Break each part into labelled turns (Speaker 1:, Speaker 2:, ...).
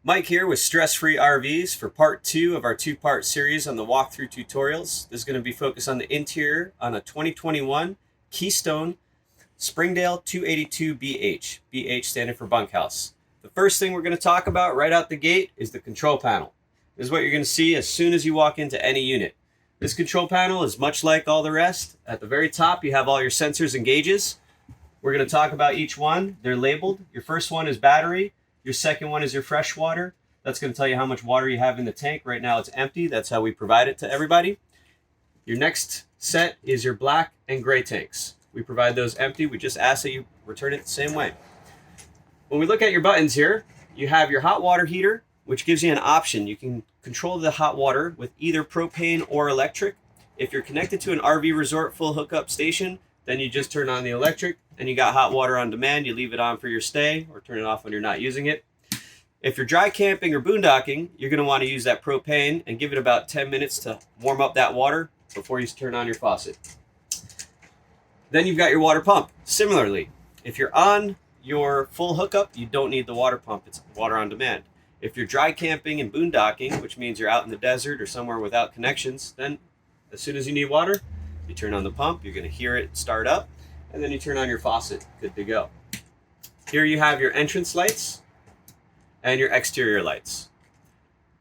Speaker 1: Mike here with Stress Free RVs for part 2 of our 2-part series on the walkthrough tutorials. This is going to be focused on the interior on a 2021 Keystone Springdale 282bh, BH standing for bunkhouse. The first thing we're going to talk about right out the gate is the control panel. This is what you're going to see as soon as you walk into any unit. This control panel is much like all the rest. At the very top you have all your sensors and gauges. We're going to talk about each one. They're labeled. Your first one is battery. Your second one is your fresh water. That's going to tell you how much water you have in the tank. Right now it's empty. That's how we provide it to everybody. Your next set is your black and gray tanks. We provide those empty. We just ask that you return it the same way. When we look at your buttons here, you have your hot water heater, which gives you an option. You can control the hot water with either propane or electric. If you're connected to an RV resort full hookup station, then you just turn on the electric and you got hot water on demand. You leave it on for your stay or turn it off when you're not using it. If you're dry camping or boondocking, you're going to want to use that propane and give it about 10 minutes to warm up that water before you turn on your faucet. Then you've got your water pump. Similarly, if you're on your full hookup, you don't need the water pump. It's water on demand. If you're dry camping and boondocking, which means you're out in the desert or somewhere without connections, then as soon as you need water, you turn on the pump, you're going to hear it start up, and then you turn on your faucet, good to go. Here you have your entrance lights and your exterior lights.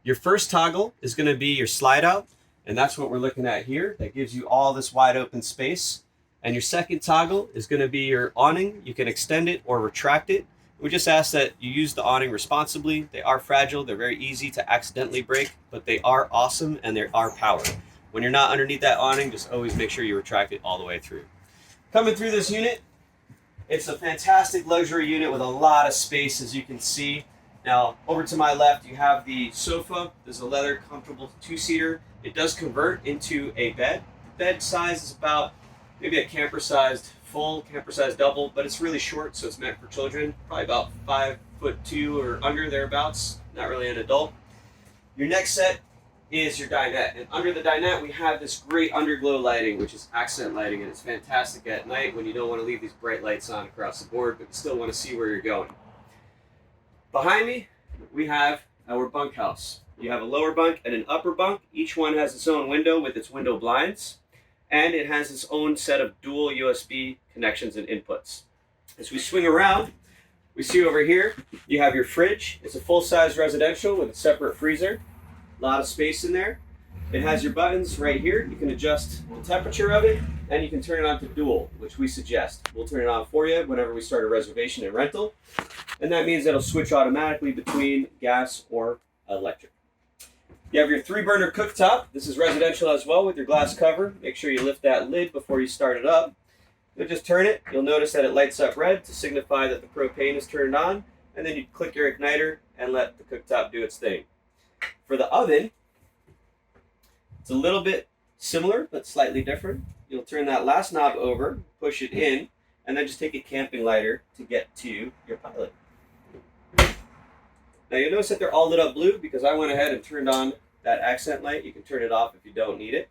Speaker 1: Your first toggle is going to be your slide out, and that's what we're looking at here. That gives you all this wide open space. And your second toggle is going to be your awning. You can extend it or retract it. We just ask that you use the awning responsibly. They are fragile, they're very easy to accidentally break, but they are awesome and they are powered. When you're not underneath that awning, just always make sure you retract it all the way through. Coming through this unit, it's a fantastic luxury unit with a lot of space, as you can see. Now, over to my left, you have the sofa. There's a leather, comfortable 2-seater. It does convert into a bed. The bed size is about maybe a camper-sized full, camper-sized double, but it's really short, so it's meant for children. Probably about 5'2" or under, thereabouts. Not really an adult. Your next set is your dinette, and under the dinette we have this great underglow lighting, which is accent lighting, and it's fantastic at night when you don't want to leave these bright lights on across the board, but you still want to see where you're going. Behind me we have our bunkhouse. You have a lower bunk and an upper bunk. Each one has its own window with its window blinds, and it has its own set of dual USB connections and inputs. As we swing around, we see over here you have your fridge. It's a full-size residential with a separate freezer. A lot of space in there. It has your buttons right here. You can adjust the temperature of it, and you can turn it on to dual, which we suggest. We'll turn it on for you whenever we start a reservation and rental, and that means it'll switch automatically between gas or electric. You have your 3-burner cooktop. This is residential as well with your glass cover. Make sure you lift that lid before you start it up. You'll just turn it. You'll notice that it lights up red to signify that the propane is turned on, and then you click your igniter and let the cooktop do its thing. For the oven, it's a little bit similar but slightly different. You'll turn that last knob over, push it in, and then just take a camping lighter to get to your pilot. Now you'll notice that they're all lit up blue because I went ahead and turned on that accent light. You can turn it off if you don't need it.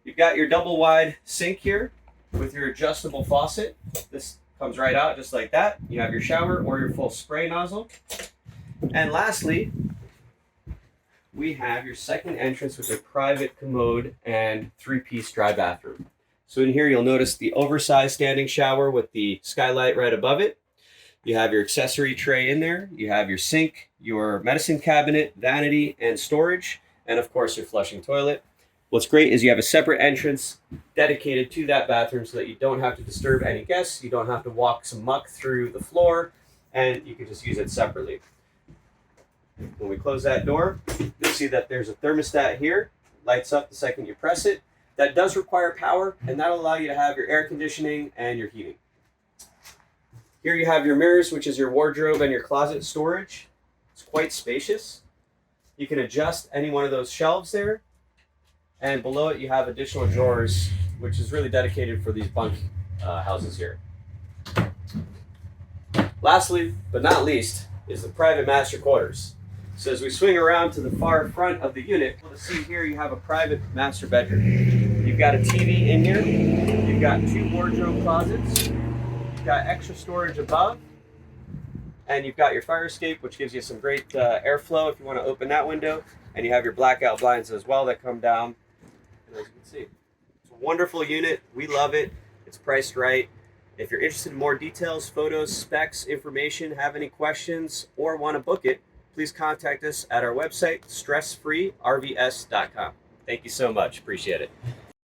Speaker 1: You've got your double wide sink here with your adjustable faucet. This comes right out just like that. You have your shower or your full spray nozzle. And lastly, we have your second entrance with a private commode and 3-piece dry bathroom. So in here you'll notice the oversized standing shower with the skylight right above it. You have your accessory tray in there. You have your sink, your medicine cabinet, vanity, and storage, and of course your flushing toilet. What's great is you have a separate entrance dedicated to that bathroom so that you don't have to disturb any guests, you don't have to walk some muck through the floor, and you can just use it separately. When we close that door, you'll see that there's a thermostat here. It lights up the second you press it. That does require power, and that'll allow you to have your air conditioning and your heating. Here you have your mirrors, which is your wardrobe and your closet storage. It's quite spacious. You can adjust any one of those shelves there. And below it you have additional drawers, which is really dedicated for these bunk houses here. Lastly, but not least, is the private master quarters. So as we swing around to the far front of the unit, you'll see here you have a private master bedroom. You've got a TV in here. You've got 2 wardrobe closets. You've got extra storage above. And you've got your fire escape, which gives you some great airflow if you want to open that window. And you have your blackout blinds as well that come down. And as you can see, it's a wonderful unit. We love it. It's priced right. If you're interested in more details, photos, specs, information, have any questions, or want to book it, please contact us at our website, stressfreervs.com. Thank you so much. Appreciate it.